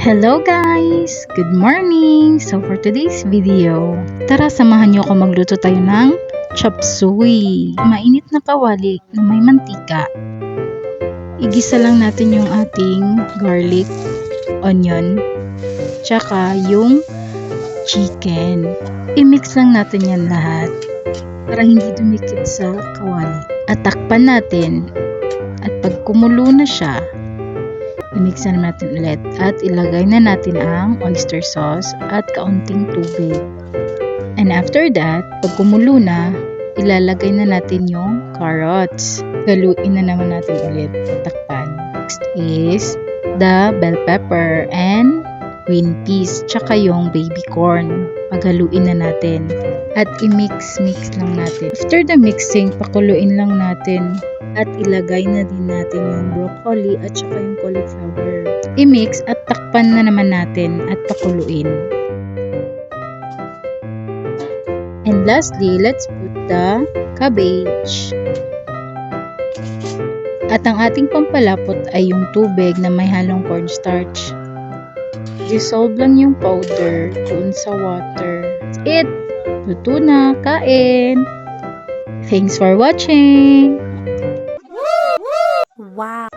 Hello guys! Good morning! So for today's video, tara samahan niyo ako magluto tayo ng chop suey. Mainit na kawali na may mantika. Igisa lang natin yung ating garlic, onion, tsaka yung chicken. I-mix lang natin yan lahat para hindi dumikit sa kawali. At takpan natin. At pag kumulo na siya, i-mix na natin ulit at ilagay na natin ang oyster sauce at kaunting tubig. And after that, pag kumulo na, ilalagay na natin yung carrots. Galuin na naman natin ulit. Takpan. Next is the bell pepper and green peas, tsaka yung baby corn. Paghaluin na natin. At i-mix lang natin. After the mixing, pakuluin lang natin. At ilagay na din natin yung broccoli at saka yung cauliflower. I-mix at takpan na naman natin at pakuluin. And lastly, let's put the cabbage. At ang ating pampalapot ay yung tubig na may halong cornstarch. Dissolve lang yung powder doon sa water. That's it! Luto na! Kain! Thanks for watching! Wow!